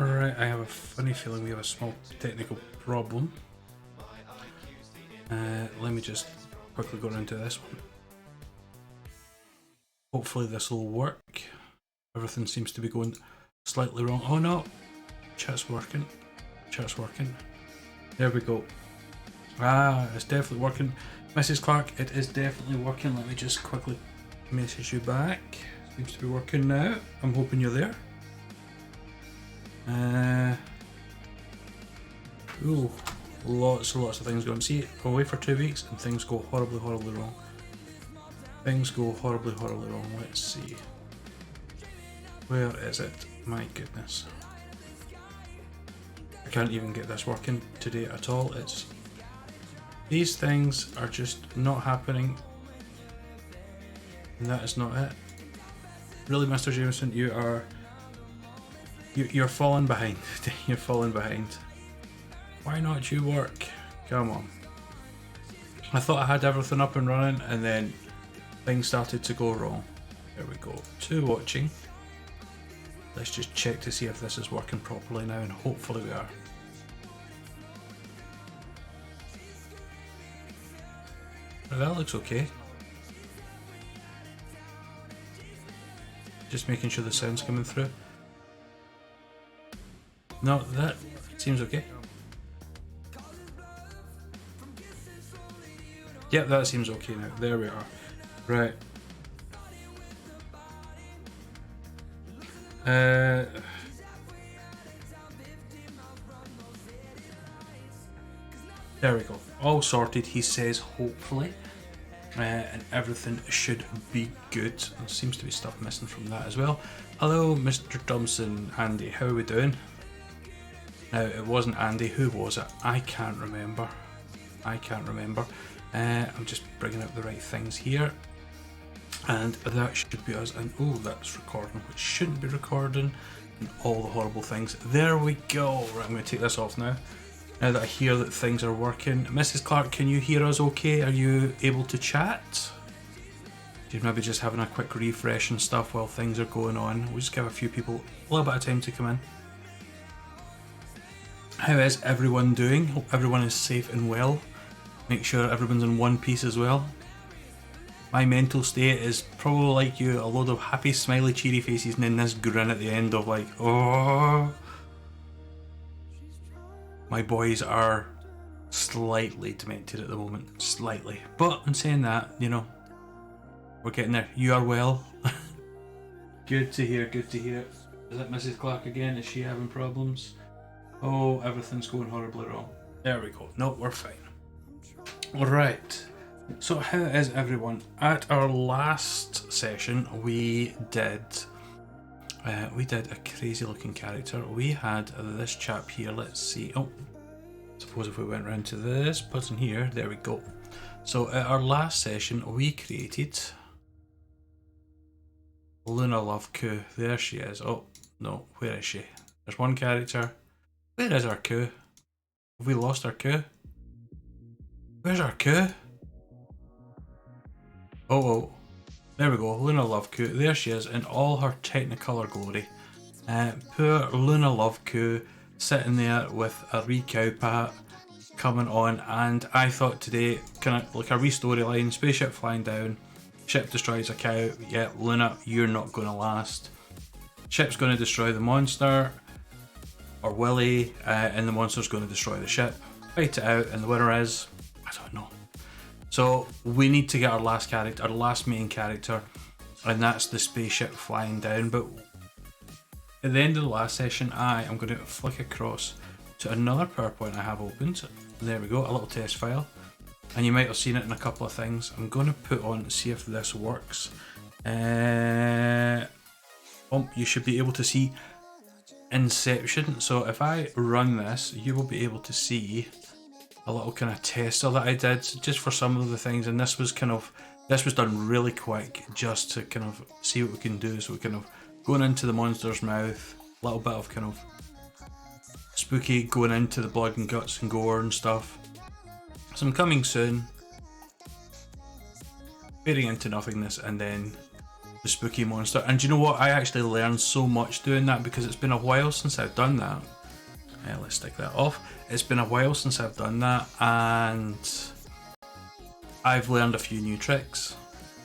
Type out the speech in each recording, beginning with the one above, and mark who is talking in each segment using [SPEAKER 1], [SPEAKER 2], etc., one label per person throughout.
[SPEAKER 1] Alright, I have a funny feeling we have a small technical problem. Let me just quickly go into this one. Hopefully this will work. Everything seems to be going slightly wrong. Oh no! Chat's working. Chat's working. There we go. Ah, it's definitely working. Mrs. Clark, it is definitely working. Let me just quickly message you back. Seems to be working now. I'm hoping you're there. Ooh, lots and lots of things going. See, away for 2 weeks and things go horribly, horribly wrong. Things go horribly, horribly wrong. Let's see. Where is it? My goodness. I can't even get this working today at all. These things are just not happening. And that is not it. Really, Mr. Jameson, you're falling behind. You're falling behind. Why not you work? Come on. I thought I had everything up and running and then things started to go wrong. There we go. 2 watching. Let's just check to see if this is working properly now, and hopefully we are. That looks okay. Just making sure the sound's coming through. No, that seems okay. Yep, that seems okay now. There we are. Right. There we go. All sorted, he says, hopefully. And everything should be good. There seems to be stuff missing from that as well. Hello, Mr. Thompson, Andy. How are we doing? Now, it wasn't Andy. Who was it? I can't remember. I'm just bringing up the right things here. And that should be us. And oh, that's recording, which shouldn't be recording. And all the horrible things. There we go. Right, I'm going to take this off now. Now that I hear that things are working. Mrs. Clark, can you hear us okay? Are you able to chat? You're maybe just having a quick refresh and stuff while things are going on. We'll just give a few people a little bit of time to come in. How is everyone doing? Hope everyone is safe and well. Make sure everyone's in one piece as well. My mental state is probably like you, a load of happy, smiley, cheery faces, and then this grin at the end of like, oh. My boys are slightly demented at the moment, slightly. But in saying that, you know, we're getting there. You are well. Good to hear, good to hear. Is it Mrs. Clark again? Is she having problems? Oh, everything's going horribly wrong. There we go. No, we're fine. Alright. So how is everyone? At our last session, we did a crazy looking character. We had this chap here. Let's see. Oh, suppose if we went around to this button here, there we go. So at our last session, we created Luna Loveku. There she is. Oh no, where is she? There's one character. Where is our coup? Have we lost our coup? Where's our coup? Oh, there we go, Luna Loveku. There she is in all her Technicolor glory. Poor Luna Loveku sitting there with a wee cowpat coming on, and I thought today, kind of like a re-storyline, spaceship flying down, ship destroys a cow. Yeah, Luna, you're not going to last. Ship's going to destroy the monster, or Willy, and the monster's going to destroy the ship. Fight it out, and the winner is, I don't know. So we need to get our last character, our last main character, and that's the spaceship flying down. But at the end of the last session, I am going to flick across to another PowerPoint I have opened. There we go, a little test file. And you might have seen it in a couple of things. I'm going to put on to see if this works. You should be able to see Inception. So if I run this, you will be able to see a little kind of tester that I did just for some of the things, and this was done really quick just to kind of see what we can do. So we're kind of going into the monster's mouth, a little bit of kind of spooky going into the blood and guts and gore and stuff. So I'm coming soon, fading into nothingness, and then the spooky monster. And do you know what? I actually learned so much doing that because it's been a while since I've done that. Let's take that off. It's been a while since I've done that, and I've learned a few new tricks,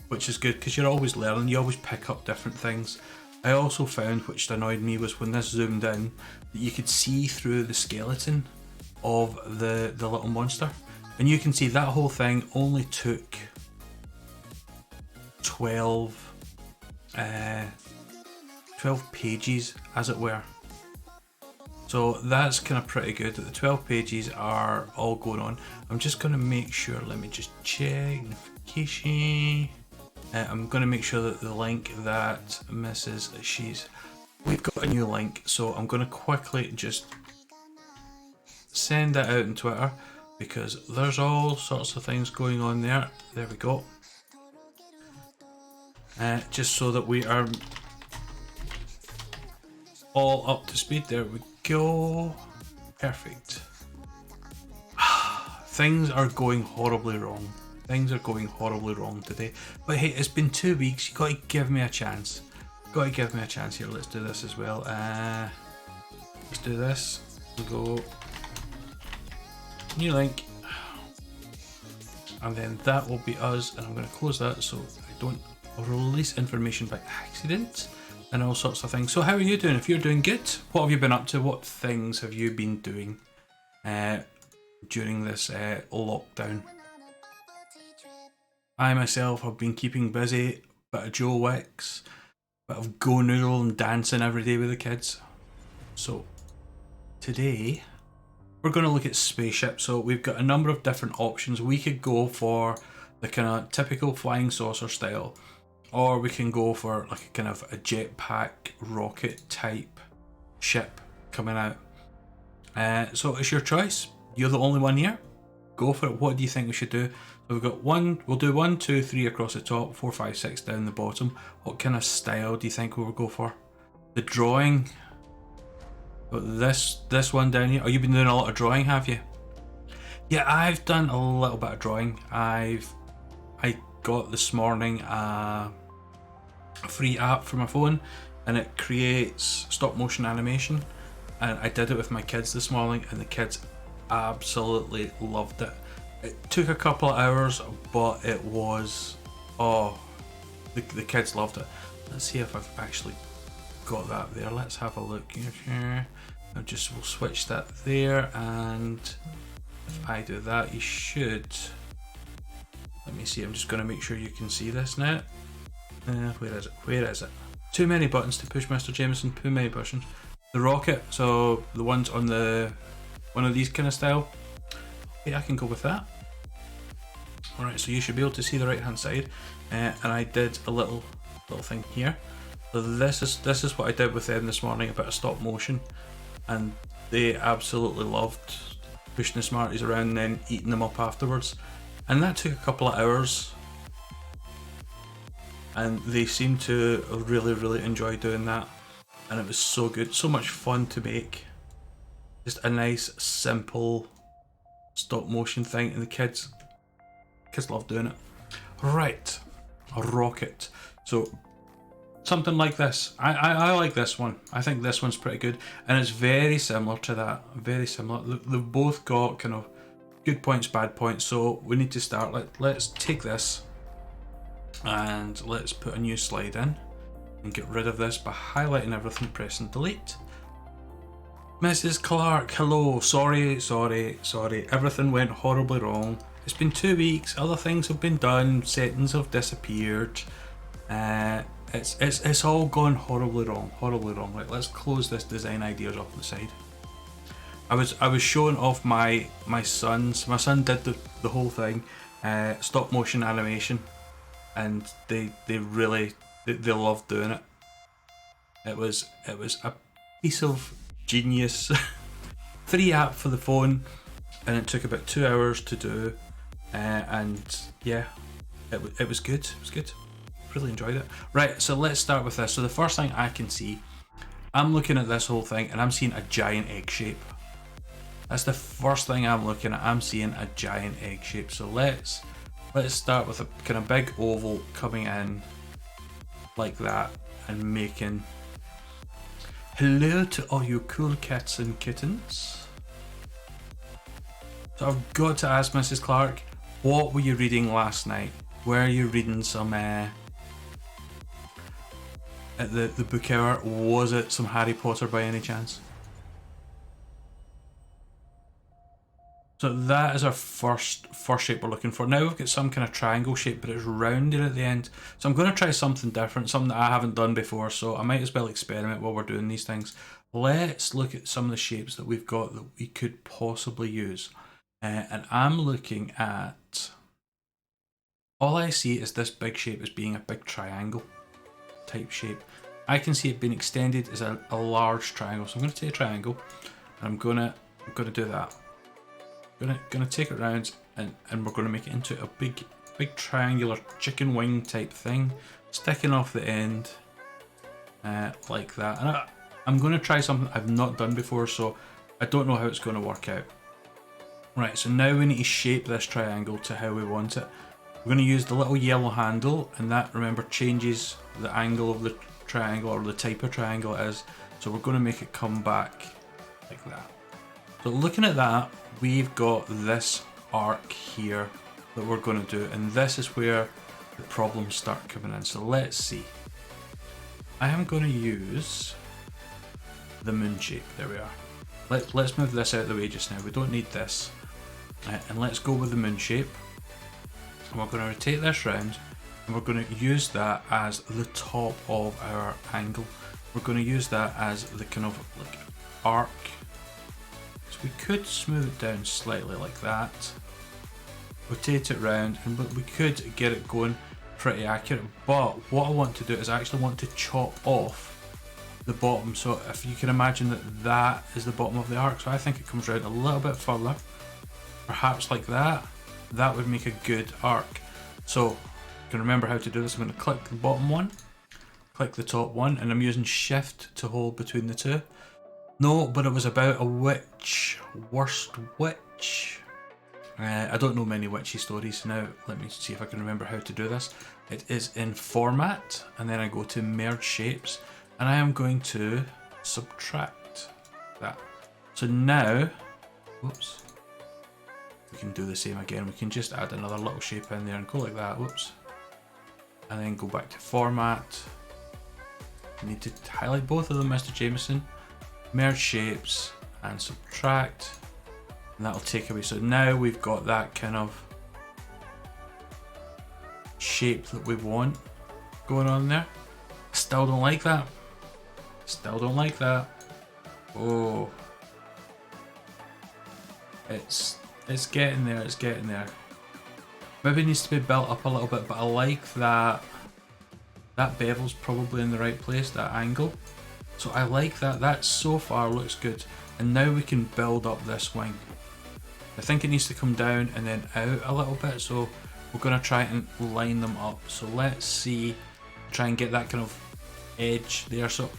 [SPEAKER 1] which is good because you're always learning, you always pick up different things. I also found, which annoyed me, was when this zoomed in, that you could see through the skeleton of the little monster. And you can see that whole thing only took 12 pages, as it were. So that's kind of pretty good that the 12 pages are all going on. I'm just going to make sure, let me just check notification. I'm going to make sure that the link that Mrs. We've got a new link, so I'm going to quickly just send that out on Twitter because there's all sorts of things going on there. There we go. Just so that we are all up to speed. There we go. Perfect. Things are going horribly wrong. Things are going horribly wrong today. But hey, it's been 2 weeks. You gotta give me a chance. Gotta give me a chance here. Let's do this as well. Let's do this. We'll go new link. And then that will be us. And I'm gonna close that so I don't release information by accident and all sorts of things. So how are you doing? If you're doing good, what have you been up to? What things have you been doing during this lockdown? I myself have been keeping busy, bit of Joe Wicks, bit of Go Noodle and dancing every day with the kids. So today we're going to look at spaceships. So we've got a number of different options. We could go for the kind of typical flying saucer style, or we can go for like a kind of a jetpack rocket type ship coming out. So it's your choice. You're the only one here. Go for it. What do you think we should do? So we've got one, we'll do 1, 2, 3 across the top, 4, 5, 6 down the bottom. What kind of style do you think we'll go for? The drawing. But this one down here. Oh, you've been doing a lot of drawing, have you? Yeah, I've done a little bit of drawing. I got this morning a free app for my phone, and it creates stop motion animation. And I did it with my kids this morning, and the kids absolutely loved it. It took a couple of hours, but it was, the kids loved it. Let's see if I've actually got that there. Let's have a look here. We'll switch that there, and if I do that, you should. Let me see. I'm just going to make sure you can see this now. Where is it? Where is it? Too many buttons to push, Mr. Jameson. Too many buttons. The rocket. So the ones on one of these kind of style. Okay, I can go with that. Alright, so you should be able to see the right hand side, and I did a little thing here. So this is what I did with them this morning, a bit of stop motion, and they absolutely loved pushing the Smarties around and then eating them up afterwards. And that took a couple of hours, and they seemed to really enjoy doing that, and it was so good, so much fun to make. Just a nice simple stop motion thing, and the kids love doing it. Right, a rocket. So something like this. I like this one. I think this one's pretty good, and it's very similar to that. Very similar. They've both got kind of good points, bad points. So we need to start. Let's take this and let's put a new slide in and get rid of this by highlighting everything, pressing delete. Mrs. Clark, hello. Sorry. Everything went horribly wrong. It's been 2 weeks. Other things have been done. Settings have disappeared. It's all gone horribly wrong. Right, let's close this design ideas off the side. I was showing off my sons. My son did the whole thing, stop motion animation, and they loved doing it. It was a piece of genius. Free app for the phone, and it took about 2 hours to do, and yeah, it was good. It was good. Really enjoyed it. Right, so let's start with this. So the first thing I can see, I'm looking at this whole thing and I'm seeing a giant egg shape. That's the first thing I'm looking at. I'm seeing a giant egg shape. So let's start with a kind of big oval coming in, like that, and making hello to all you cool cats and kittens. So I've got to ask Mrs. Clark, what were you reading last night? Were you reading some at the book hour? Was it some Harry Potter by any chance? So that is our first shape we're looking for. Now we've got some kind of triangle shape, but it's rounded at the end. So I'm going to try something different, something that I haven't done before, so I might as well experiment while we're doing these things. Let's look at some of the shapes that we've got that we could possibly use. And I'm looking at... all I see is this big shape as being a big triangle type shape. I can see it being extended as a large triangle. So I'm going to take a triangle, and I'm going to do that. Gonna take it round, and we're gonna make it into a big triangular chicken wing type thing, sticking off the end like that. And I'm gonna try something I've not done before, so I don't know how it's gonna work out. Right, so now we need to shape this triangle to how we want it. We're gonna use the little yellow handle, and that, remember, changes the angle of the triangle, or the type of triangle it is. So we're gonna make it come back like that. So looking at that, we've got this arc here that we're going to do, and this is where the problems start coming in. So let's see. I am going to use the moon shape. There we are. Let's move this out of the way just now. We don't need this. And let's go with the moon shape. And we're going to rotate this round, and we're going to use that as the top of our angle. We're going to use that as the kind of like arc. We could smooth it down slightly like that, rotate it round, and we could get it going pretty accurate. But what I want to do is I actually want to chop off the bottom. So if you can imagine that is the bottom of the arc, so I think it comes round a little bit further, perhaps like that. That would make a good arc. So you can remember how to do this. I'm going to click the bottom one, click the top one, and I'm using shift to hold between the two. No, but it was about a witch. Worst witch. I don't know many witchy stories. Now, let me see if I can remember how to do this. It is in format, and then I go to merge shapes, and I am going to subtract that. So now, whoops, we can do the same again. We can just add another little shape in there and go like that, whoops. And then go back to format. I need to highlight both of them, Mr. Jameson. Merge shapes and subtract, and that'll take away. So now we've got that kind of shape that we want going on there. Still don't like that. Still don't like that. Oh, it's getting there. It's getting there. Maybe it needs to be built up a little bit, but I like that. That bevel's probably in the right place. That angle. So I like that. That so far looks good. And now we can build up this wing. I think it needs to come down and then out a little bit. So we're going to try and line them up. So let's see. Try and get that kind of edge there. So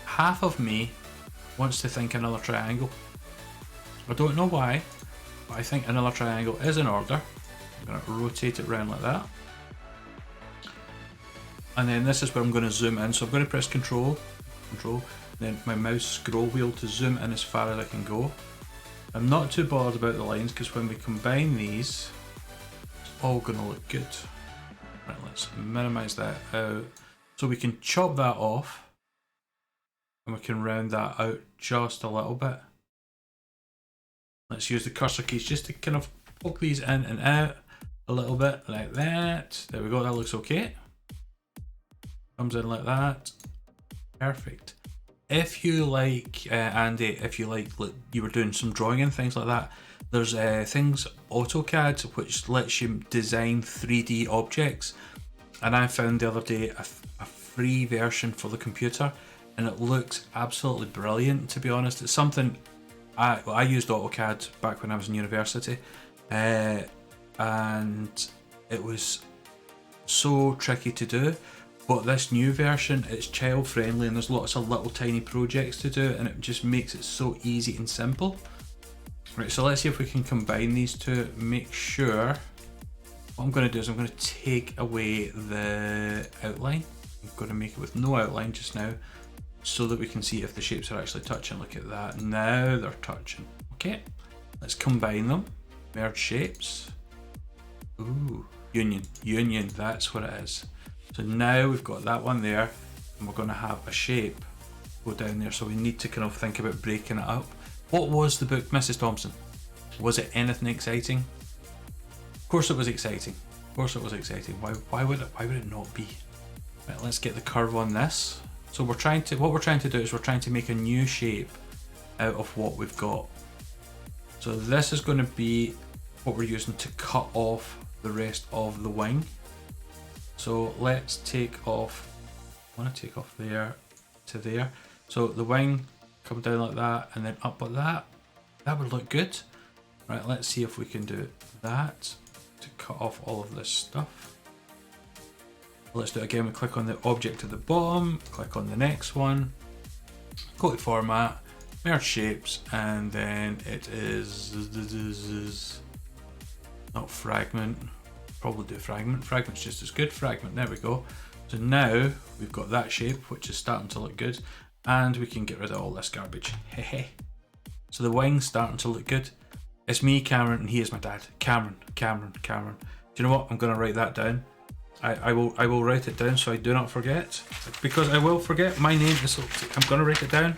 [SPEAKER 1] half of me wants to think another triangle. I don't know why, but I think another triangle is in order. I'm going to rotate it around like that. And then this is where I'm going to zoom in. So I'm going to press control, then my mouse scroll wheel to zoom in as far as I can go. I'm not too bothered about the lines, because when we combine these, it's all going to look good. Right, let's minimize that out. So we can chop that off, and we can round that out just a little bit. Let's use the cursor keys just to kind of poke these in and out a little bit like that. There we go, that looks okay. Comes in like that. Perfect. If you like, Andy, if you like you were doing some drawing and things like that, there's things, AutoCAD, which lets you design 3D objects. And I found the other day a free version for the computer, and it looks absolutely brilliant, to be honest. It's something, I used AutoCAD back when I was in university, and it was so tricky to do. But this new version, it's child friendly, and there's lots of little tiny projects to do, and it just makes it so easy and simple. Right, so let's see if we can combine these two. Make sure, what I'm going to do is I'm going to take away the outline. we've got to make it with no outline just now, so that we can see if the shapes are actually touching. Look at that, now they're touching. Okay, let's combine them. Merge shapes. Ooh, union, that's what it is. So now we've got that one there, and we're going to have a shape go down there, so we need to kind of think about breaking it up. What was the book, Mrs. Thompson? Was it anything exciting? Of course it was exciting. Of course it was exciting. Why would it not be? Right, let's get the curve on this. So what we're trying to do is we're trying to make a new shape out of what we've got. So this is going to be what we're using to cut off the rest of the wing. So let's take off, I want to take off there to there. So the wing come down like that and then up like that. That would look good. Right, let's see if we can do that to cut off all of this stuff. Let's do it again. We click on the object at the bottom, click on the next one, go to format, merge shapes, and then it is not fragment. Probably do fragment. Fragment's just as good. Fragment. There we go. So now we've got that shape, which is starting to look good, and we can get rid of all this garbage. Hehe. So the wing's starting to look good. It's me, Cameron, and he is my dad. Cameron. Do you know what? I'm going to write that down. I will write it down so I do not forget, because I will forget. My name is. I'm going to write it down.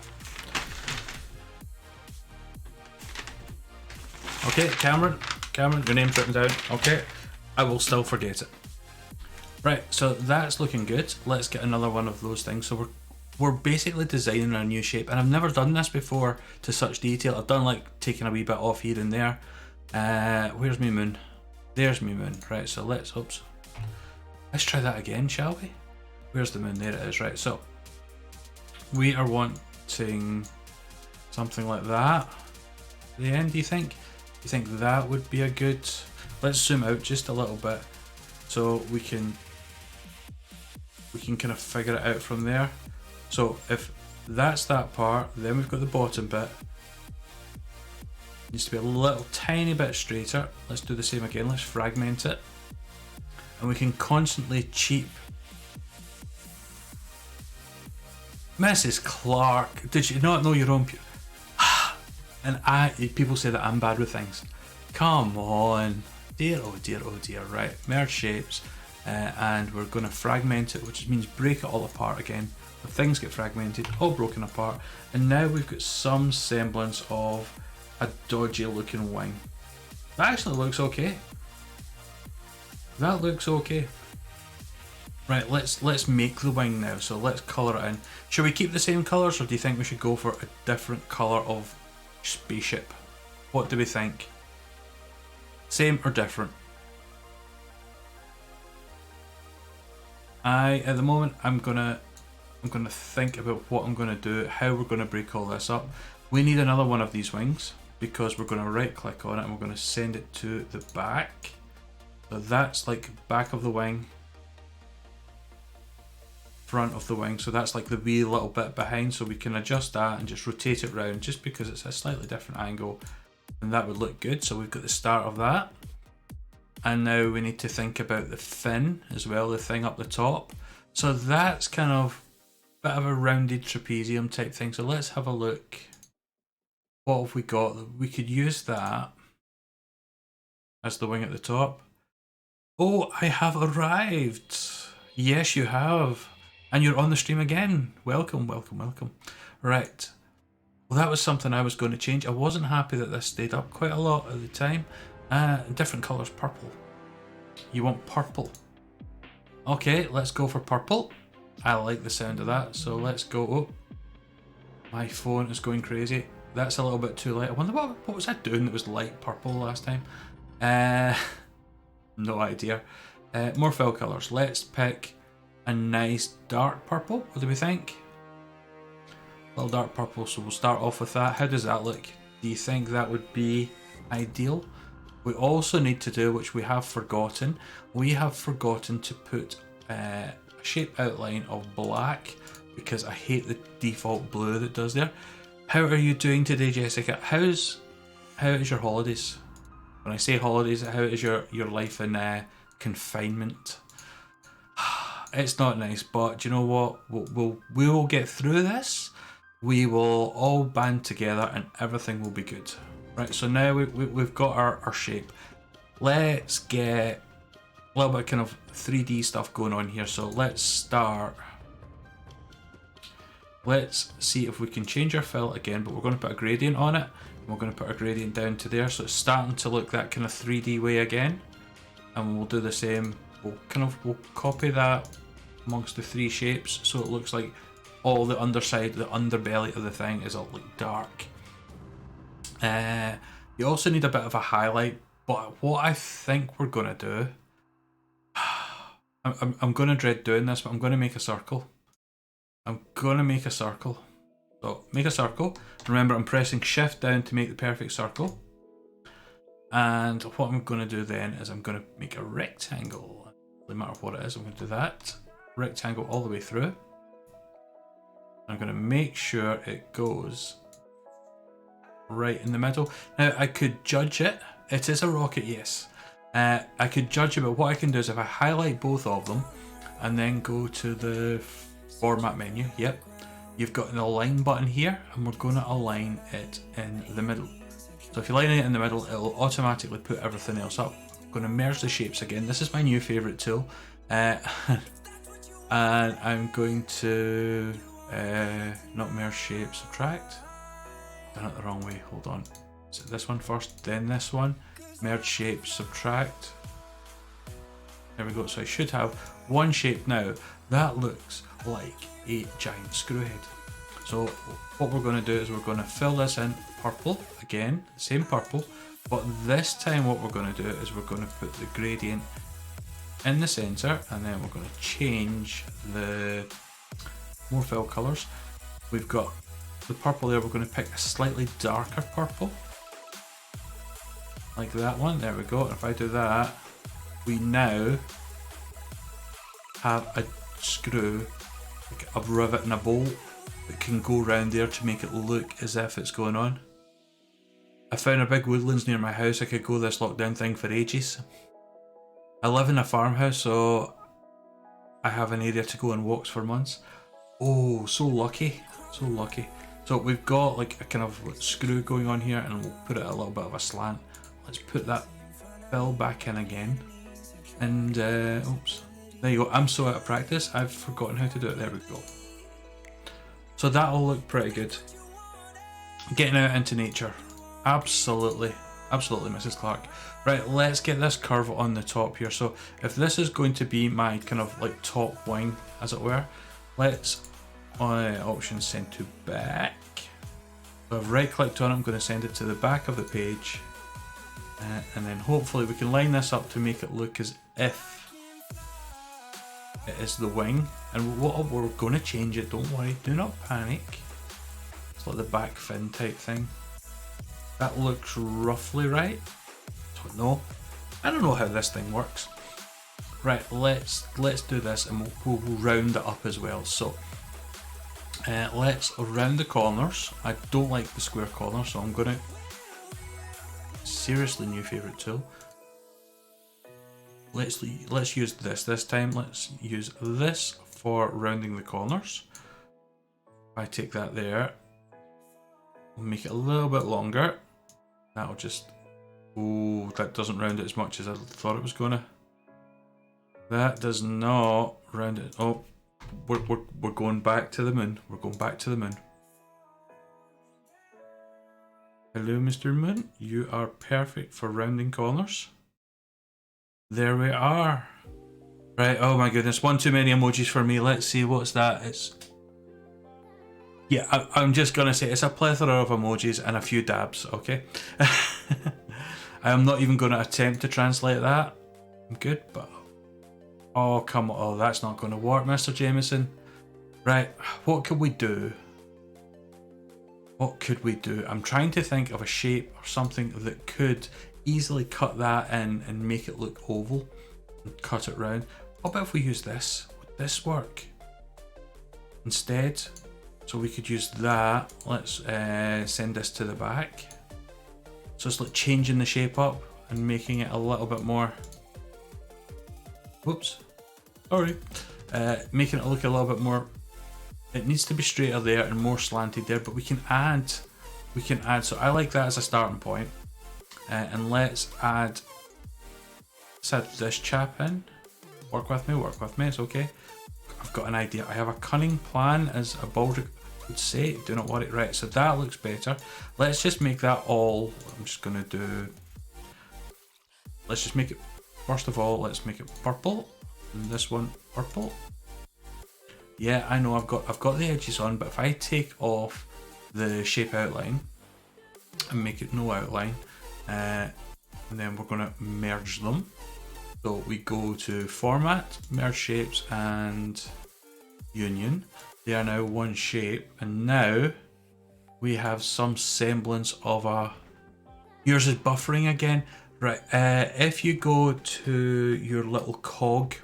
[SPEAKER 1] Okay, Cameron, your name's written down. Okay, I will still forget it. Right, so that's looking good. Let's get another one of those things. So we're basically designing a new shape, and I've never done this before to such detail. I've done like taking a wee bit off here and there. Where's my moon? There's my moon. Right, so let's try that again, shall we? Where's the moon? There it is. Right, so we are wanting something like that. The end, do you think? Do you think that would be a good? Let's zoom out just a little bit so we can kind of figure it out from there. So if that's that part, then we've got the bottom bit. Needs to be a little tiny bit straighter. Let's do the same again. Let's fragment it. And we can constantly cheap. Mrs. Clark, did you not know your own? And people say that I'm bad with things. Come on, dear, oh dear, oh dear. Right, merge shapes, and we're going to fragment it, which means break it all apart again. The things get fragmented, all broken apart, and now we've got some semblance of a dodgy looking wing. That actually looks okay. That looks okay. Right, let's make the wing now. So let's colour it in. Should we keep the same colours, or do you think we should go for a different colour of spaceship? What do we think? Same or different? At the moment, I'm gonna think about what I'm gonna do, how we're gonna break all this up. We need another one of these wings because we're gonna right click on it and we're gonna send it to the back. So that's like back of the wing, front of the wing. So that's like the wee little bit behind. So we can adjust that and just rotate it round just because it's a slightly different angle, and that would look good. So we've got the start of that. And now we need to think about the fin as well, the thing up the top. So that's kind of a bit of a rounded trapezium type thing. So let's have a look. What have we got? We could use that as the wing at the top. Oh, I have arrived. Yes, you have. And you're on the stream again. Welcome, welcome, welcome. Right. Well, that was something I was going to change. I wasn't happy that this stayed up quite a lot at the time. Different colours, purple. You want purple. Okay, let's go for purple. I like the sound of that, so let's go. Oh, my phone is going crazy. That's a little bit too light. I wonder what was I doing that was light purple last time? No idea. More fill colours. Let's pick a nice dark purple. What do we think? A little dark purple, so we'll start off with that. How does that look? Do you think that would be ideal? We also need to do, which we have forgotten, to put a shape outline of black, because I hate the default blue that does there. How are you doing today, Jessica? How is your holidays? When I say holidays, how is your life in confinement? It's not nice, but do you know what? We will get through this. We will all band together and everything will be good. Right, so now we've got our shape. Let's get a little bit kind of 3D stuff going on here. So let's start. Let's see if we can change our fill again, but we're going to put a gradient on it. And we're going to put a gradient down to there. So it's starting to look that kind of 3D way again. And we'll do the same. We'll copy that amongst the 3 shapes so it looks like all the underside, the underbelly of the thing is all like dark. You also need a bit of a highlight, but what I think we're gonna do, I'm gonna dread doing this, but I'm gonna make a circle. I'm gonna make a circle. So make a circle. Remember, I'm pressing shift down to make the perfect circle. And what I'm gonna do then is I'm gonna make a rectangle. No matter what it is, I'm gonna do that. Rectangle all the way through. I'm going to make sure it goes right in the middle. Now I could judge it. It is a rocket, yes. I could judge it, but what I can do is if I highlight both of them and then go to the format menu, yep, you've got an align button here and we're going to align it in the middle. So if you line it in the middle, it will automatically put everything else up. I'm going to merge the shapes again. This is my new favourite tool. And I'm going to not merge shape, subtract. Done it the wrong way, hold on. So this one first, then this one. Merge shape, subtract. There we go, so I should have one shape now. That looks like a giant screw head. So what we're going to do is we're going to fill this in purple, again, same purple. But this time what we're going to do is we're going to put the gradient in the center, and then we're going to change the more fill colors. We've got the purple there, we're going to pick a slightly darker purple like that one. There we go. And if I do that, we now have a screw, like a rivet and a bolt that can go around there to make it look as if it's going on. I found a big woodlands near my house. I could go this lockdown thing for ages. I live in a farmhouse, so I have an area to go on walks for months. Oh, so lucky, so lucky. So we've got like a kind of screw going on here, and we'll put it a little bit of a slant. Let's put that fill back in again. And oops, there you go. I'm so out of practice, I've forgotten how to do it. There we go. So that'll look pretty good. Getting out into nature. Absolutely, absolutely, Mrs. Clark. Right, let's get this curve on the top here. So if this is going to be my kind of like top wing, as it were, let's option send to back. So I've right clicked on it, I'm going to send it to the back of the page. And then hopefully we can line this up to make it look as if it is the wing. And what we're going to change it, don't worry, do not panic. It's like the back fin type thing. That looks roughly right. Don't know. I don't know how this thing works. Right, let's do this, and we'll round it up as well. So let's round the corners. I don't like the square corners, so I'm gonna seriously new favorite tool. Let's use this time. Let's use this for rounding the corners. If I take that there, we'll make it a little bit longer. That'll just, oh, that doesn't round it as much as I thought it was gonna. That does not round it. Oh, we're going back to the moon. We're going back to the moon. Hello, Mr. Moon. You are perfect for rounding corners. There we are. Right, oh my goodness, one too many emojis for me. Let's see, what's that? It's... yeah, I'm just gonna say it's a plethora of emojis and a few dabs, okay? I am not even gonna attempt to translate that. I'm good, but... oh, come on. Oh, that's not gonna work, Mr. Jameson. Right, what could we do? What could we do? I'm trying to think of a shape or something that could easily cut that in and make it look oval and cut it round. What about if we use this? Would this work instead? So we could use that. Let's send this to the back. So it's like changing the shape up and making it a little bit more. Whoops. Sorry. making it look a little bit more. It needs to be straighter there and more slanted there, but we can add. So I like that as a starting point, and let's add this chap in. Work with me. It's okay. I've got an idea. I have a cunning plan, as a Baldric would say. Do not worry. Right, so that looks better. Let's just make that all. I'm just gonna do. Let's just make it. First of all, let's make it purple. And this one purple. Yeah, I know I've got the edges on, but if I take off the shape outline and make it no outline, and then we're gonna merge them. So we go to Format, Merge Shapes, and Union. They are now one shape, and now we have some semblance of a. Yours is buffering again, right? If you go to your little cog,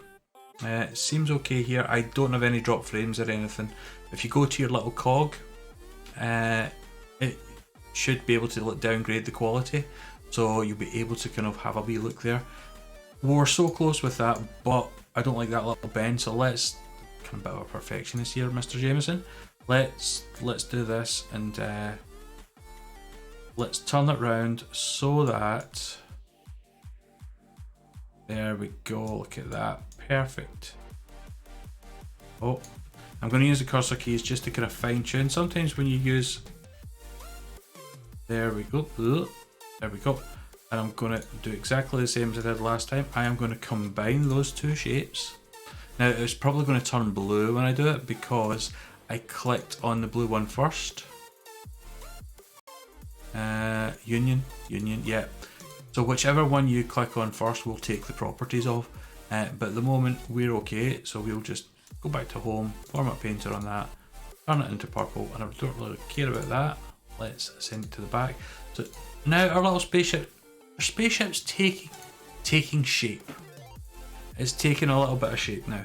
[SPEAKER 1] it seems okay here. I don't have any drop frames or anything. If you go to your little cog, it should be able to downgrade the quality, so you'll be able to kind of have a wee look there. We're so close with that, but I don't like that little bend, so let's kind of a bit of a perfectionist here, Mr. Jameson. Let's do this, and let's turn it round so that there we go. Look at that, perfect. Oh, I'm going to use the cursor keys just to kind of fine tune. Sometimes when you use, there we go, there we go. And I'm going to do exactly the same as I did last time. I am going to combine those two shapes. Now it's probably going to turn blue when I do it because I clicked on the blue one first. Union, yeah. So whichever one you click on first will take the properties of. But at the moment we're okay, so we'll just go back to home, Format Painter on that, turn it into purple, and I don't really care about that. Let's send it to the back. So now our little spaceship's taking shape. It's taking a little bit of shape now.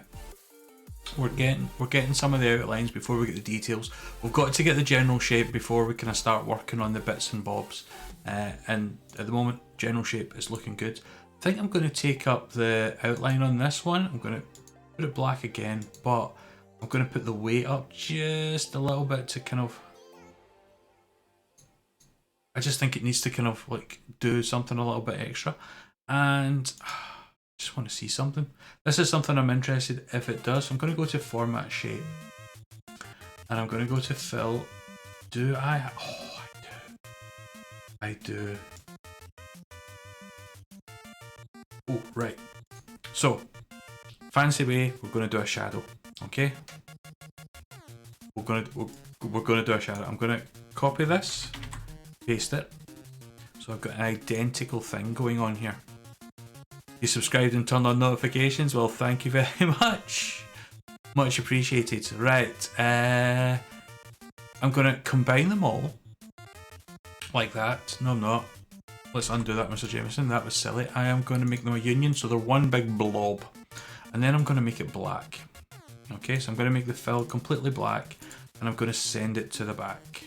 [SPEAKER 1] We're getting some of the outlines before we get the details. We've got to get the general shape before we kind of start working on the bits and bobs. And at the moment, general shape is looking good. I think I'm going to take up the outline on this one. I'm going to put it black again, but I'm going to put the weight up just a little bit to kind of. I just think it needs to kind of like do something a little bit extra, and I just want to see something. This is something I'm interested if it does. I'm going to go to Format Shape, and I'm going to go to Fill. Do I? Oh, I do. Oh, right. So, fancy way, we're going to do a shadow. Okay. We're going to do a shadow. I'm going to copy this. Paste it. So I've got an identical thing going on here. You subscribed and turned on notifications? Well, thank you very much. Much appreciated. Right. I'm going to combine them all. Like that. No, I'm not. Let's undo that, Mr. Jameson. That was silly. I am going to make them a union, so they're one big blob. And then I'm going to make it black. Okay, so I'm going to make the fill completely black, and I'm going to send it to the back.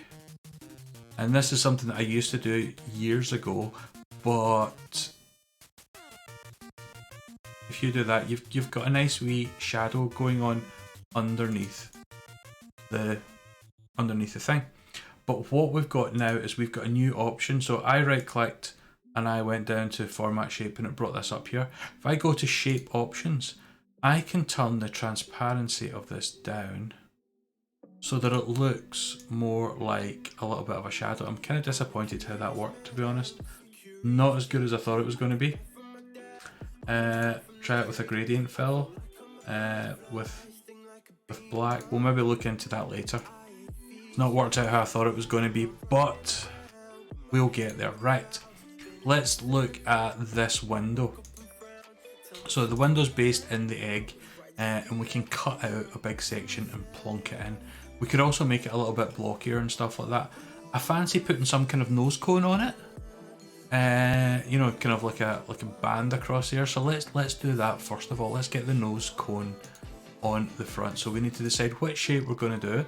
[SPEAKER 1] And this is something that I used to do years ago, but if you do that, you've got a nice wee shadow going on underneath the thing. But what we've got now is we've got a new option. So I right clicked and I went down to Format Shape and it brought this up here. If I go to Shape Options, I can turn the transparency of this down so that it looks more like a little bit of a shadow. I'm kind of disappointed how that worked, to be honest. Not as good as I thought it was going to be. Try it with a gradient fill, with black. We'll maybe look into that later. It's not worked out how I thought it was going to be, but we'll get there. Right, let's look at this window. So the window's based in the egg, and we can cut out a big section and plonk it in. We could also make it a little bit blockier and stuff like that. I fancy putting some kind of nose cone on it. You know, kind of like a band across here. So let's do that first of all. Let's get the nose cone on the front. So we need to decide which shape we're going to do.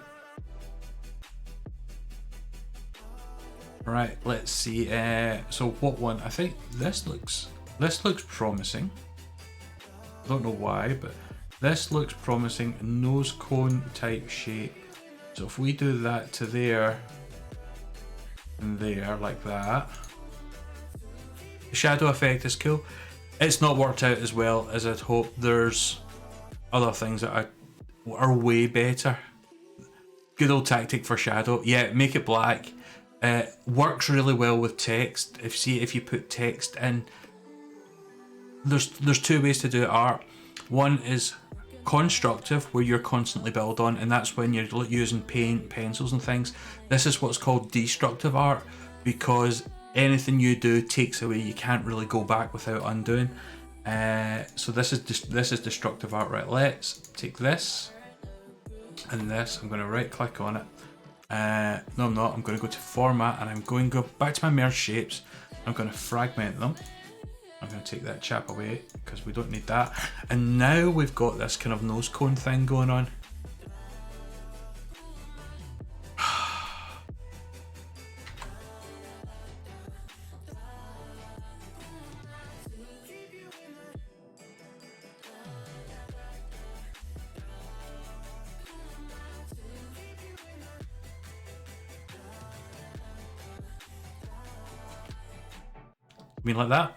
[SPEAKER 1] Right, let's see. So what one? I think this looks promising. I don't know why, but This looks promising, nose cone type shape. So if we do that to there and there like that, the shadow effect is cool. It's not worked out as well as I'd hoped. There's other things that are way better. Good old tactic for shadow. Yeah, make it black. Works really well with text. If you put text in, there's two ways to do art. One is constructive, where you're constantly build on, and that's when you're using paint, pencils and things. This is what's called destructive art, because anything you do takes away. You can't really go back without undoing. So this is destructive art. Right, let's take this and this. I'm going to right click on it. No, I'm not. I'm going to go to format, and I'm going to go back to my merge shapes. I'm going to fragment them. I'm going to take that chap away because we don't need that. And now we've got this kind of nose cone thing going on. I mean, like that.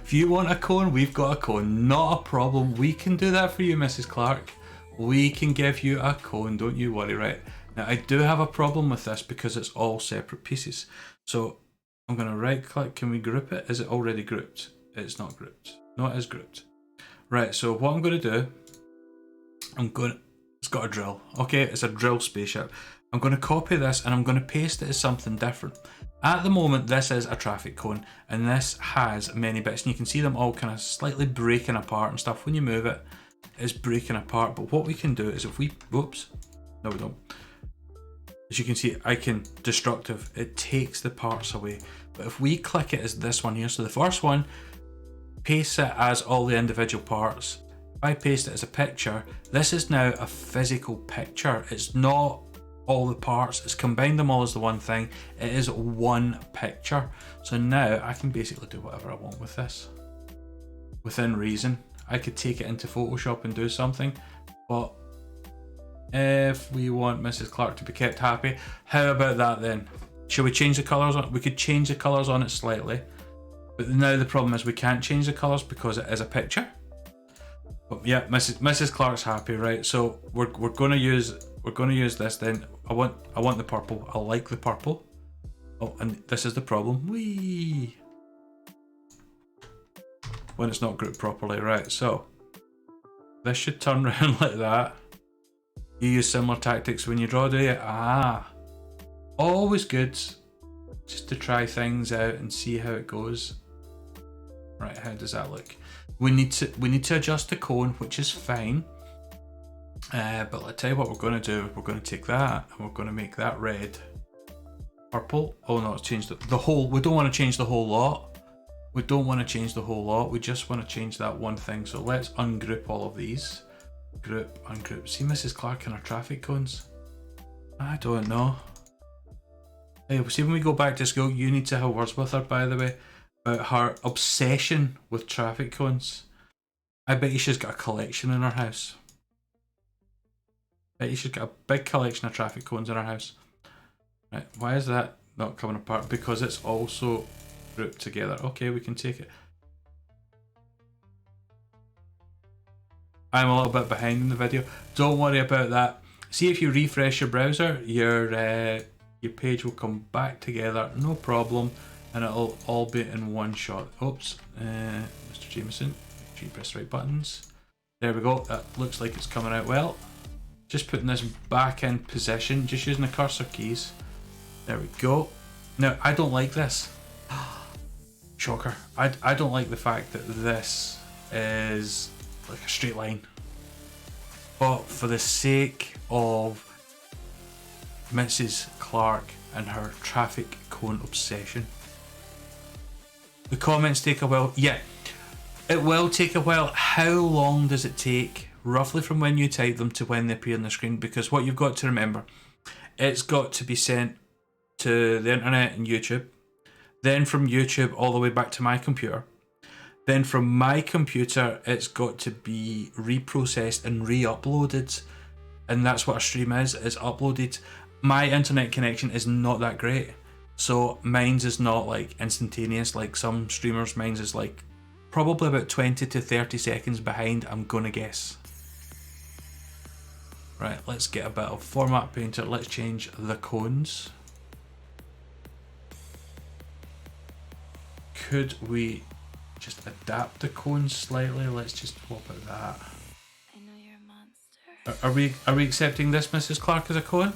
[SPEAKER 1] If you want a cone, we've got a cone. Not a problem. We can do that for you, Mrs. Clark. We can give you a cone. Don't you worry, right? Now, I do have a problem with this because it's all separate pieces. So I'm going to right click. Can we group it? Is it already grouped? It's not grouped. No, it is grouped. Right, so what I'm going to do, it's got a drill. Okay, it's a drill spaceship. I'm going to copy this and I'm going to paste it as something different. At the moment, this is a traffic cone, and this has many bits, and you can see them all kind of slightly breaking apart and stuff. When you move it, it's breaking apart. But what we can do is if we, whoops, no we don't. As you can see, I can destructive, it takes the parts away. But if we click it as this one here, so the first one, paste it as all the individual parts. If I paste it as a picture, this is now a physical picture. It's not all the parts, it's combined them all as the one thing. It is one picture. So now I can basically do whatever I want with this within reason. I could take it into Photoshop and do something, but if we want Mrs. Clark to be kept happy, how about that then? Should we change the colours on it? We could change the colours on it slightly, but now the problem is we can't change the colours because it is a picture. But yeah, Mrs. Clark's happy, right? So we're gonna use this then. I want the purple. I like the purple. Oh, and this is the problem. Whee! When it's not grouped properly, right? So this should turn around like that. You use similar tactics when you draw, do you? Ah, always good just to try things out and see how it goes. Right, how does that look? We need to adjust the cone, which is fine. But I'll tell you what we're going to do. We're going to take that and we're going to make that red, purple. Oh no, it's changed the whole. We don't want to change the whole lot. We don't want to change the whole lot. We just want to change that one thing. So let's ungroup all of these. Group, ungroup. See Mrs. Clark and her traffic cones? I don't know. Hey, see when we go back to school, you need to have words with her, by the way, about her obsession with traffic cones. I bet you she's got a collection in her house. I bet you she's got a big collection of traffic cones in her house. Right, why is that not coming apart? Because it's also grouped together. Okay, we can take it. I'm a little bit behind in the video. Don't worry about that. See, if you refresh your browser, your page will come back together, no problem, and it'll all be in one shot. Oops, Mr. Jameson, make sure you press the right buttons. There we go. That looks like it's coming out well. Just putting this back in position, just using the cursor keys. There we go. Now, I don't like this. Shocker. I don't like the fact that this is like a straight line. But for the sake of Mrs. Clark and her traffic cone obsession, the comments take a while. Yeah, it will take a while. How long does it take roughly from when you type them to when they appear on the screen? Because what you've got to remember, it's got to be sent to the internet and YouTube, then from YouTube all the way back to my computer, Then from my computer, it's got to be reprocessed and re-uploaded. And that's what a stream is uploaded. My internet connection is not that great. So mine's is not like instantaneous like some streamers. Mine's is like probably about 20 to 30 seconds behind, I'm gonna guess. Right, let's get a bit of Format Painter. Let's change the cones. Could we just adapt the cones slightly? Let's just swap out that.
[SPEAKER 2] I know you're a monster.
[SPEAKER 1] Are we accepting this, Mrs. Clark, as a cone?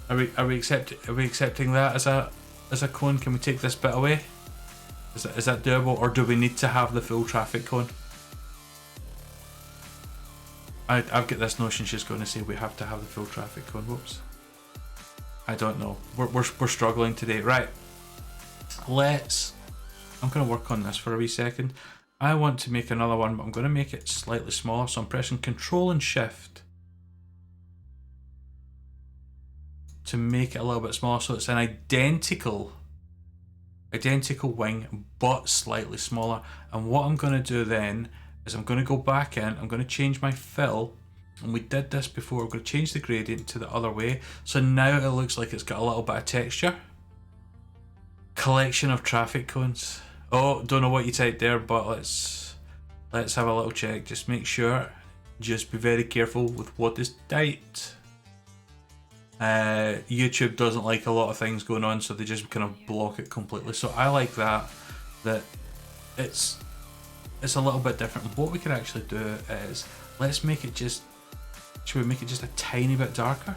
[SPEAKER 1] Are we accepting that as a cone? Can we take this bit away? Is that doable, or do we need to have the full traffic cone? I've got this notion she's going to say we have to have the full traffic cone. Whoops. I don't know. We're struggling today. Right. I'm going to work on this for a wee second. I want to make another one, but I'm going to make it slightly smaller. So I'm pressing Control and Shift to make it a little bit smaller. So it's an identical wing, but slightly smaller. And what I'm going to do then is I'm going to go back in. I'm going to change my fill. And we did this before. We're going to change the gradient to the other way. So now it looks like it's got a little bit of texture. Collection of traffic cones. Oh, don't know what you typed there, but let's have a little check. Just make sure. Just be very careful with what is typed. YouTube doesn't like a lot of things going on, so they just kind of block it completely. So I like that it's a little bit different. What we could actually do is let's make it just. Should we make it just a tiny bit darker?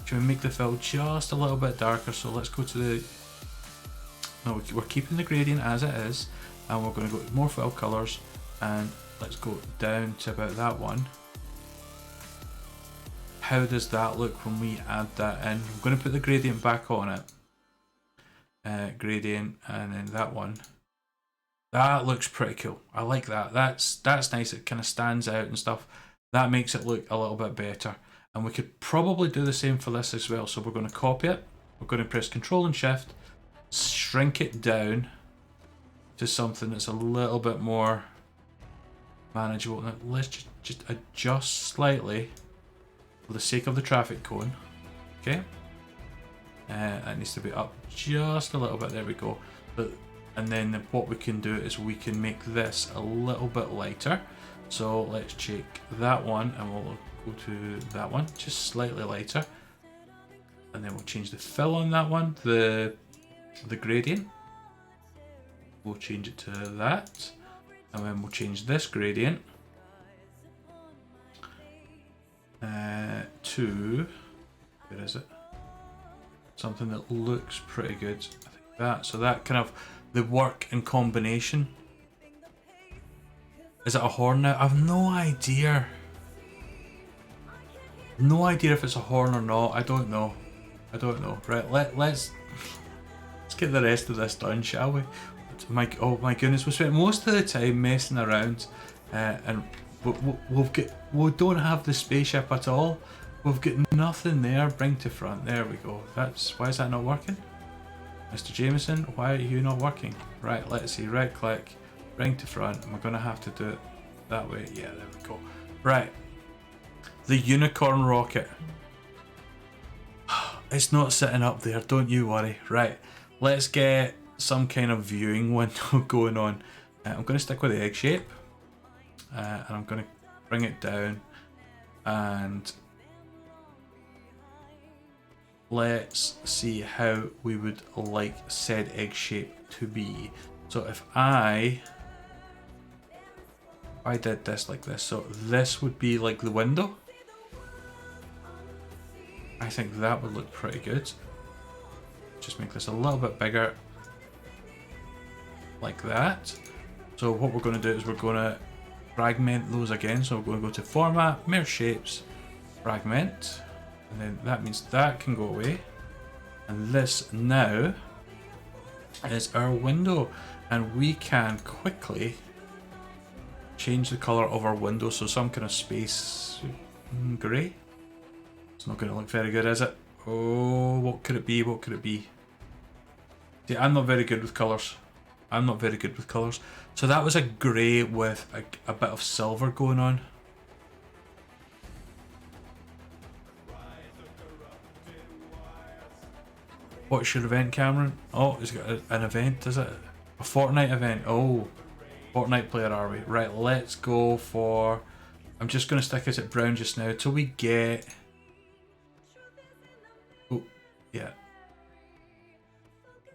[SPEAKER 1] Should we make the fill just a little bit darker? So let's go to the. No, we're keeping the gradient as it is, and we're going to go to more fill colors, and let's go down to about that one. How does that look when we add that in? I'm going to put the gradient back on it. Gradient, and then that one. That looks pretty cool. I like that. That's nice. It kind of stands out and stuff. That makes it look a little bit better. And we could probably do the same for this as well. So we're going to copy it. We're going to press Control and Shift, shrink it down to something that's a little bit more manageable. Now let's just adjust slightly for the sake of the traffic cone. Okay. That needs to be up just a little bit. There we go. And then what we can do is we can make this a little bit lighter. So let's check that one, and we'll go to that one, just slightly lighter. And then we'll change the fill on that one, the gradient. We'll change it to that, and then we'll change this gradient to, where is it? Something that looks pretty good. I think that. So that kind of the work in combination. Is it a horn now? I've no idea. No idea if it's a horn or not. I don't know. Right, let's get the rest of this done, shall we? Oh my goodness, we spent most of the time messing around, and we don't have the spaceship at all. We've got nothing there. Bring to front. There we go. Why is that not working? Mr. Jameson, why are you not working? Right, let's see. Right click. Bring to front, and we're going to have to do it that way. Yeah, there we go. Right. The unicorn rocket. It's not sitting up there, don't you worry. Right, let's get some kind of viewing window going on. I'm going to stick with the egg shape. And I'm going to bring it down. And let's see how we would like said egg shape to be. So if I did this like this, so this would be like the window. I think that would look pretty good. Just make this a little bit bigger, like that. So what we're going to do is we're going to fragment those again. So we're going to go to Format, Merge Shapes, Fragment, and then that means that can go away. And this now is our window, and we can quickly change the color of our window, so some kind of space grey. It's not going to look very good, is it? Oh, what could it be? See, I'm not very good with colours. I'm not very good with colours. So that was a grey with a bit of silver going on. What's your event, Cameron? Oh, it's got an event, is it? A Fortnite event. Oh, Fortnite player are we? Right, let's go for... I'm just going to stick us at brown just now till we get... Oh, yeah.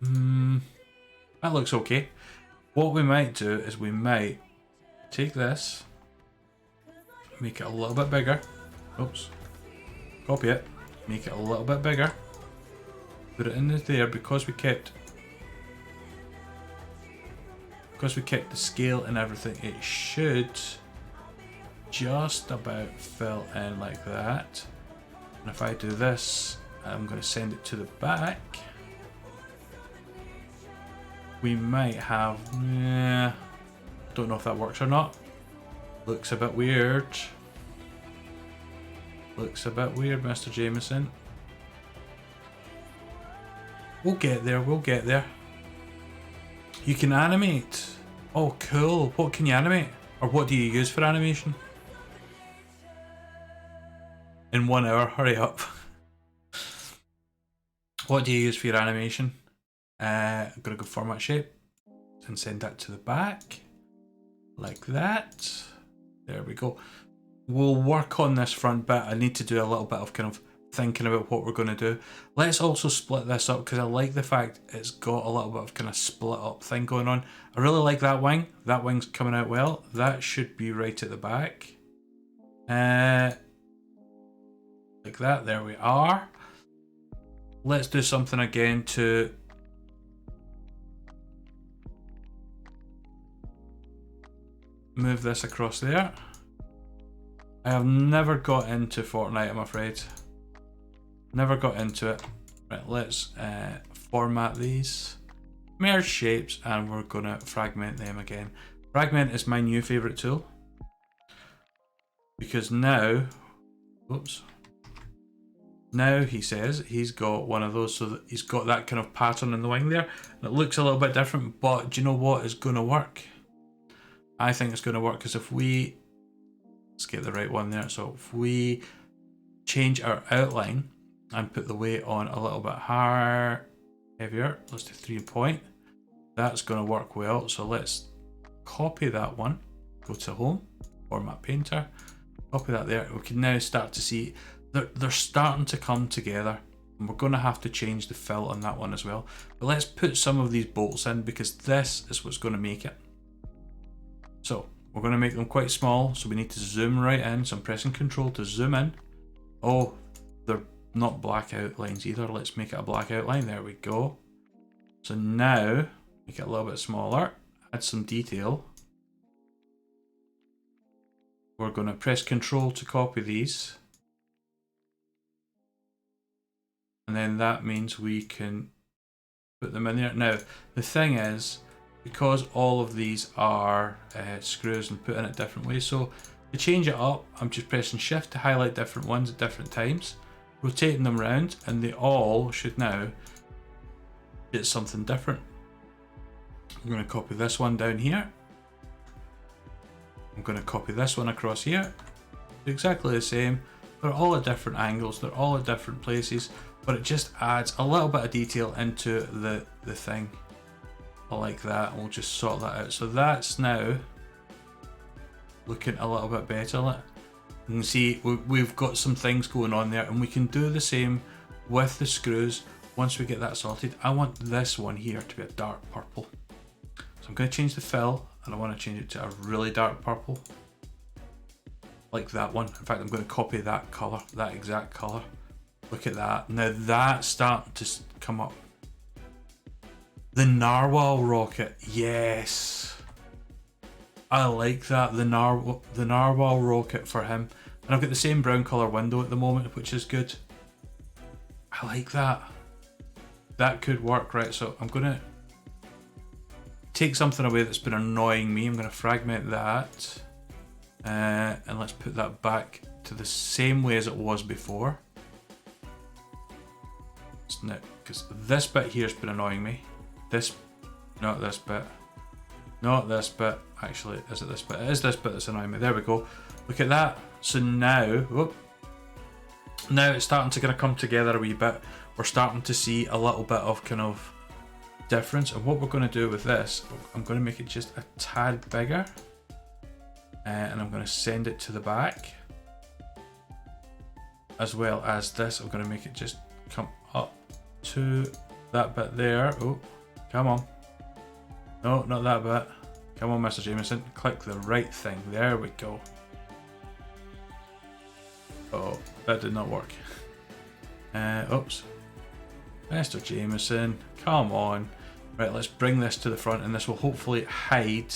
[SPEAKER 1] That looks okay. What we might do is we might take this, make it a little bit bigger. Oops. Copy it. Make it a little bit bigger. Put it in there because we kept the scale and everything. It should just about fill in like that. And if I do this, I'm going to send it to the back. We might have... don't know if that works or not. Looks a bit weird. Looks a bit weird, Mr. Jameson. We'll get there, we'll get there. You can animate. Oh, cool. What can you animate? Or what do you use for animation? In 1 hour, hurry up. What do you use for your animation? I'm going to go format shape and send that to the back. Like that. There we go. We'll work on this front bit. I need to do a little bit of kind of thinking about what we're going to do. Let's also split this up because I like the fact it's got a little bit of kind of split up thing going on. I really like that wing. That wing's coming out well. That should be right at the back. Like that. There we are. Let's do something again to... move this across there. I have never got into Fortnite, I'm afraid. Never got into it. Right, let's format these. Merge shapes, and we're gonna fragment them again. Fragment is my new favourite tool. Because now, whoops. Now he says he's got one of those, so that he's got that kind of pattern in the wing there. And it looks a little bit different, but do you know what is gonna work? I think it's gonna work because if we, let's get the right one there. So if we change our outline and put the weight on a little bit higher, heavier, let's do 3 point. That's gonna work well. So let's copy that one, go to home, format painter, copy that there. We can now start to see they're starting to come together, and we're gonna have to change the fill on that one as well. But let's put some of these bolts in because this is what's gonna make it. So we're gonna make them quite small, so we need to zoom right in. So I'm pressing Control to zoom in. Oh, they're not black outlines either. Let's make it a black outline. There we go. So now make it a little bit smaller, add some detail. We're going to press Control to copy these. And then that means we can put them in there. Now, the thing is, because all of these are screws and put in it different ways, so to change it up, I'm just pressing Shift to highlight different ones at different times, rotating them around, and they all should now get something different. I'm going to copy this one down here. I'm going to copy this one across here. Exactly the same. They're all at different angles, they're all at different places, but it just adds a little bit of detail into the thing. Like that, and we'll just sort that out. So that's now looking a little bit better. You can see we've got some things going on there, and we can do the same with the screws once we get that sorted. I want this one here to be a dark purple. So I'm going to change the fill, and I want to change it to a really dark purple. Like that one. In fact, I'm going to copy that colour, that exact colour. Look at that. Now that's starting to come up. The narwhal rocket, yes. I like that, the narwhal rocket for him. And I've got the same brown colour window at the moment, which is good. I like that. That could work, right? So I'm going to take something away that's been annoying me. I'm going to fragment that. And let's put that back to the same way as it was before. Because this bit here has been annoying me. this, not this bit. Not this bit. Actually, is it this bit? It is this bit that's annoying me. There we go. Look at that. So now, whoop, now it's starting to kind of come together a wee bit. We're starting to see a little bit of kind of difference. And what we're going to do with this, I'm going to make it just a tad bigger. And I'm going to send it to the back. As well as this, I'm going to make it just come up to that bit there. Oh, come on. No, not that bit. Come on, Mr. Jameson. Click the right thing. There we go. Oh, that did not work. Oops. Mr. Jameson, come on. Right, let's bring this to the front and this will hopefully hide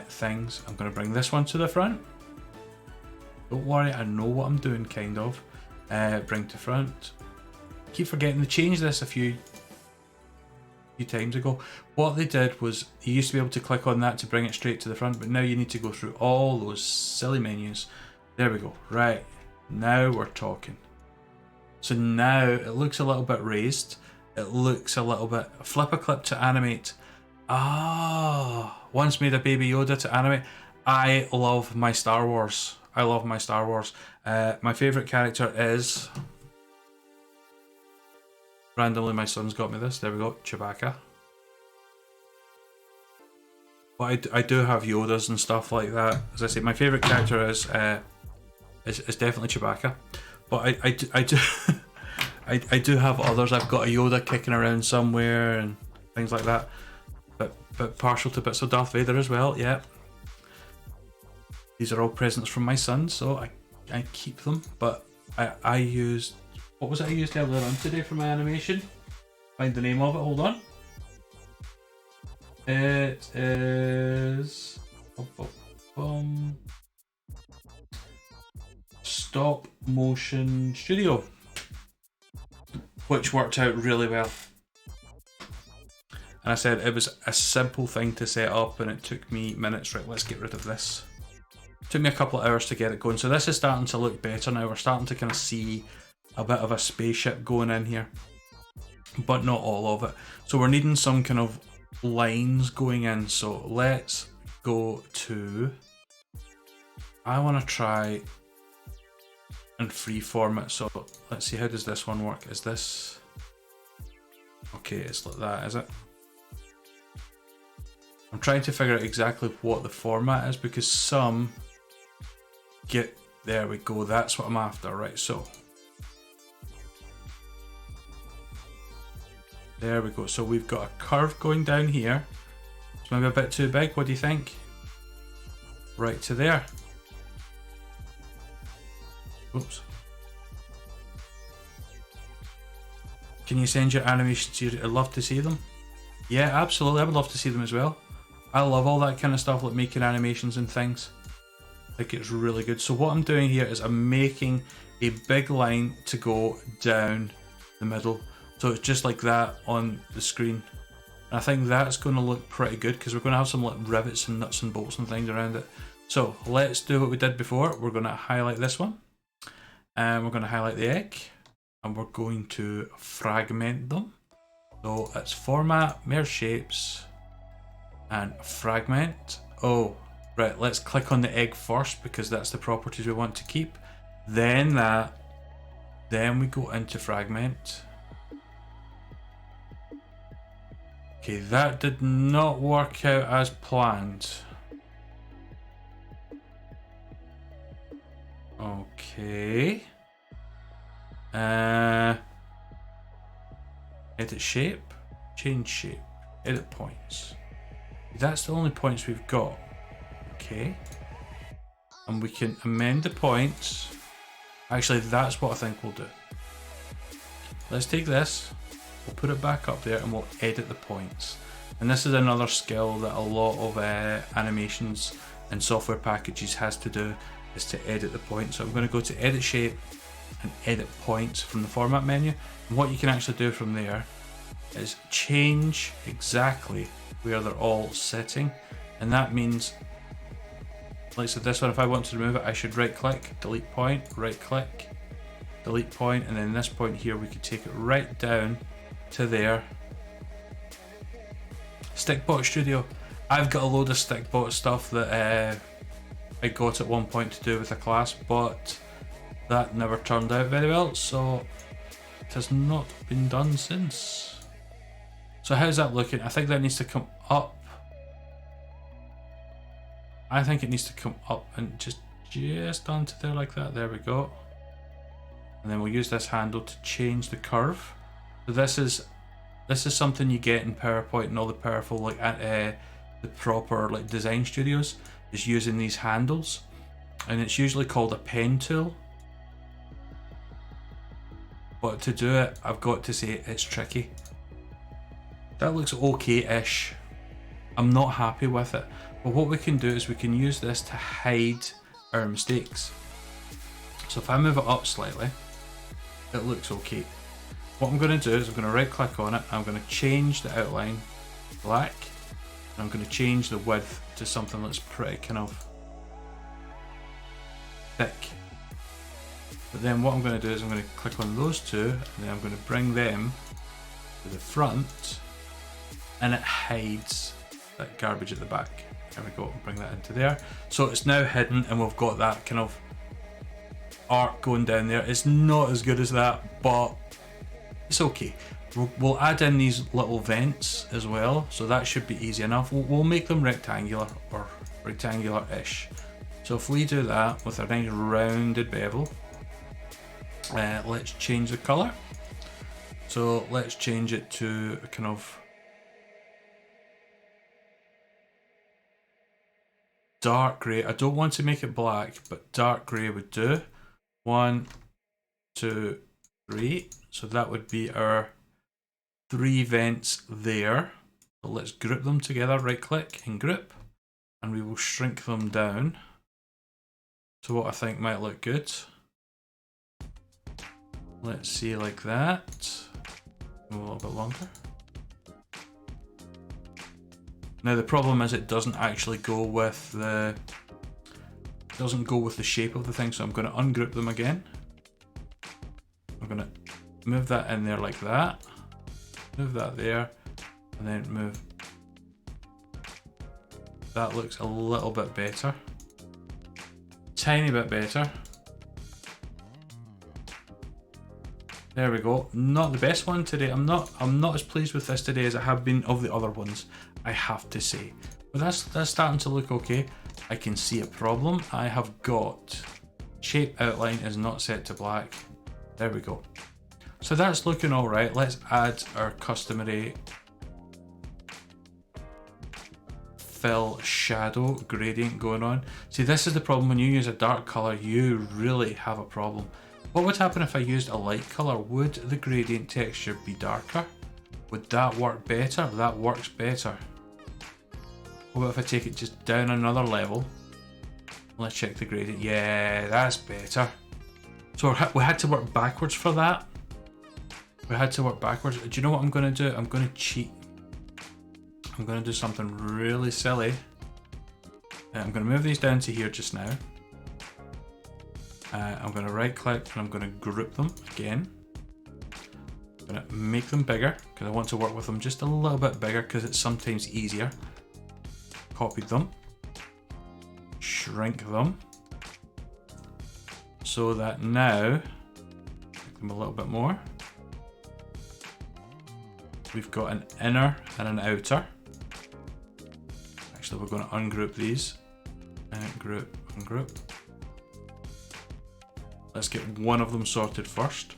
[SPEAKER 1] things. I'm going to bring this one to the front. Don't worry, I know what I'm doing, kind of. Bring to front. Keep forgetting they changed this a few times ago. What they did was you used to be able to click on that to bring it straight to the front, but now you need to go through all those silly menus. There we go. Right, now we're talking. So now it looks a little bit raised. It looks a little bit... Flip a clip to animate. Ah, once made a Baby Yoda to animate. I love my Star Wars. I love my Star Wars. My favourite character is... Randomly my son's got me this. There we go. Chewbacca. But I do have Yodas and stuff like that. As I say, my favourite character is definitely Chewbacca. But I do I do have others. I've got a Yoda kicking around somewhere and things like that. But partial to bits of Darth Vader as well. Yeah. These are all presents from my son, so I keep them. But I used... What was it I used earlier on today for my animation? Find the name of it, hold on. It is... Stop Motion Studio. Which worked out really well. And I said it was a simple thing to set up and it took me minutes. Right, let's get rid of this. It took me a couple of hours to get it going. So this is starting to look better now. We're starting to kind of see a bit of a spaceship going in here, but not all of it. So we're needing some kind of lines going in. So let's go to... I want to try and freeform it. So let's see, how does this one work? Is this... Okay, it's like that, is it? I'm trying to figure out exactly what the format is because some get... There we go, that's what I'm after, right? So there we go. So we've got a curve going down here. It's maybe a bit too big. What do you think? Right to there. Oops. Can you send your animations here? I'd love to see them. Yeah, absolutely. I would love to see them as well. I love all that kind of stuff, like making animations and things. I think it's really good. So what I'm doing here is I'm making a big line to go down the middle. So it's just like that on the screen. And I think that's going to look pretty good because we're going to have some like rivets and nuts and bolts and things around it. So let's do what we did before. We're going to highlight this one. And we're going to highlight the egg. And we're going to fragment them. So it's format, merge shapes, and fragment. Oh, right, let's click on the egg first because that's the properties we want to keep. Then that. Then we go into fragment. Okay, that did not work out as planned. Okay. Edit shape, change shape, edit points. That's the only points we've got. Okay. And we can amend the points. Actually, that's what I think we'll do. Let's take this. We'll put it back up there and we'll edit the points. And this is another skill that a lot of animations and software packages has to do, is to edit the points. So I'm going to go to edit shape and edit points from the format menu. And what you can actually do from there is change exactly where they're all sitting. And that means, like so this one, if I want to remove it, I should right click, delete point, right click, delete point, and then this point here we could take it right down to there Stickbot Studio. I've got a load of Stickbot stuff that I got at one point to do with a class, but that never turned out very well, so it has not been done since. So how's that looking? I think that needs to come up. I think it needs to come up and just onto there like that. There we go. And then we'll use this handle to change the curve. So this is something you get in PowerPoint and all the powerful like the proper like design studios is using these handles, and it's usually called a pen tool. But to do it, I've got to say it's tricky. That looks okay-ish. I'm not happy with it. But what we can do is we can use this to hide our mistakes. So if I move it up slightly, it looks okay. What I'm going to do is I'm going to right click on it, I'm going to change the outline black, and I'm going to change the width to something that's pretty kind of thick. But then what I'm going to do is I'm going to click on those two, and then I'm going to bring them to the front, and it hides that garbage at the back. There we go, bring that into there. So it's now hidden and we've got that kind of arc going down there. It's not as good as that, but it's okay. We'll add in these little vents as well, so that should be easy enough. We'll make them rectangular or rectangular-ish. So if we do that with a nice rounded bevel, let's change the color. So let's change it to a kind of dark grey. I don't want to make it black, but dark grey would do. 1, 2, 3. So that would be our 3 vents there. So let's group them together, right click and group, and we will shrink them down to what I think might look good. Let's see, like that. A little bit longer. Now the problem is it doesn't actually go with the shape of the thing, so I'm going to ungroup them again. I'm going to move that in there like that, move that there, and then move. That looks a little bit better, tiny bit better. There we go. Not the best one today. I'm not as pleased with this today as I have been of the other ones, I have to say. But that's starting to look okay. I can see a problem. I have got shape outline is not set to black. There we go. So that's looking all right. Let's add our customary fill shadow gradient going on. See, this is the problem when you use a dark color, you really have a problem. What would happen if I used a light color? Would the gradient texture be darker? Would that work better? That works better. What about if I take it just down another level? Let's check the gradient. Yeah, that's better. So we had to work backwards for that. We had to work backwards. Do you know what I'm going to do? I'm going to cheat. I'm going to do something really silly. I'm going to move these down to here just now. I'm going to right click and I'm going to group them again. I'm going to make them bigger because I want to work with them just a little bit bigger because it's sometimes easier. Copied them. Shrink them. So that now, make them a little bit more. We've got an inner and an outer. Actually, we're going to ungroup these. Group, ungroup. Let's get one of them sorted first.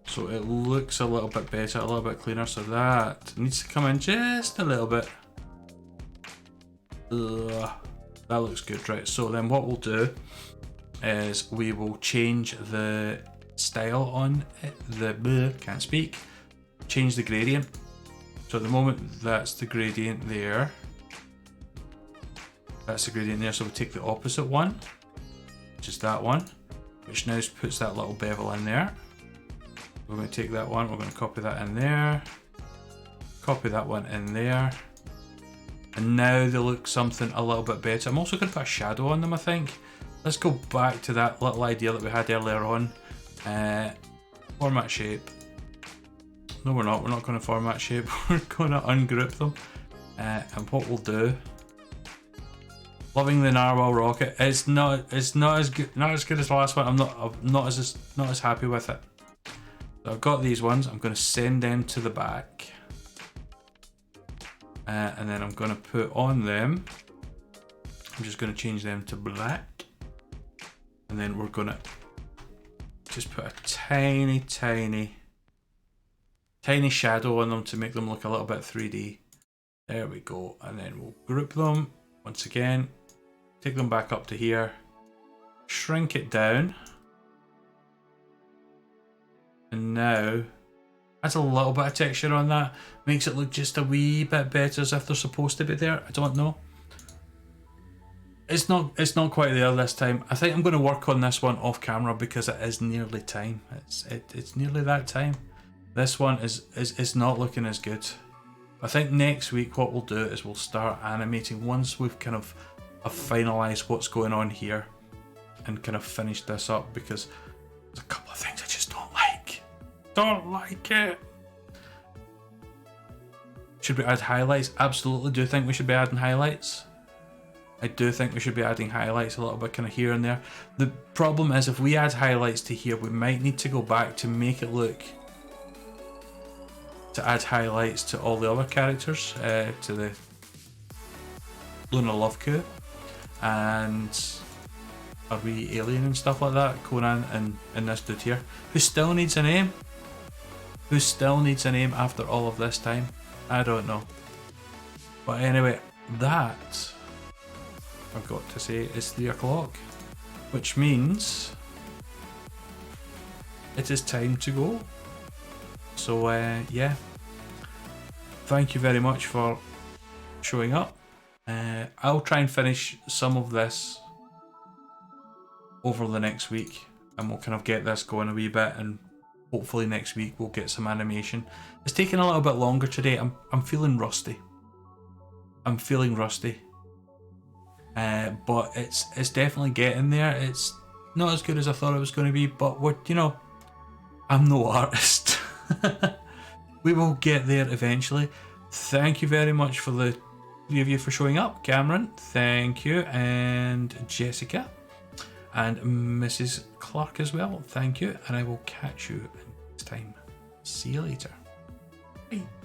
[SPEAKER 1] So it looks a little bit better, a little bit cleaner. So that needs to come in just a little bit. That looks good, right? So then what we'll do is we will change the style on it, can't speak. Change the gradient. So at the moment that's the gradient there. That's the gradient there, so we'll take the opposite one, which is that one, which now puts that little bevel in there. We're going to take that one, we're going to copy that in there, copy that one in there, and now they look something a little bit better. I'm also going to put a shadow on them, I think. Let's go back to that little idea that we had earlier on. Format shape, No, we're not. We're not going to format shape. We're going to ungroup them. And what we'll do... Loving the narwhal rocket. It's not as good as the last one. I'm not as happy with it. So I've got these ones. I'm going to send them to the back. And then I'm going to put on them. I'm just going to change them to black. And then we're going to just put a tiny shadow on them to make them look a little bit 3D. There we go. And then we'll group them once again. Take them back up to here. Shrink it down. And now, adds a little bit of texture on that. Makes it look just a wee bit better, as if they're supposed to be there. I don't know. It's not quite there this time. I think I'm going to work on this one off camera because it is nearly time. It's nearly that time. This one is not looking as good. I think next week what we'll do is we'll start animating once we've kind of finalised what's going on here and kind of finished this up, because there's a couple of things I just don't like. Don't like it. Should we add highlights? Absolutely do think we should be adding highlights. I do think we should be adding highlights a little bit kind of here and there. The problem is if we add highlights to here, we might need to go back to make it look, to add highlights to all the other characters, to the Luna Loveku and a wee alien and stuff like that, Conan and this dude here, who still needs a name. Who still needs a name after all of this time? I don't know. But anyway, that, I've got to say, is 3 o'clock, which means it is time to go. So yeah, thank you very much for showing up. I'll try and finish some of this over the next week, and we'll kind of get this going a wee bit, and hopefully next week we'll get some animation. It's taking a little bit longer today. I'm feeling rusty. I'm feeling rusty. But it's definitely getting there. It's not as good as I thought it was going to be, but what, you know, I'm no artist. We will get there eventually. Thank you very much for the 3 of you for showing up. Cameron, thank you, and Jessica, and Mrs. Clark as well, thank you, and I will catch you next time. See you later. Bye.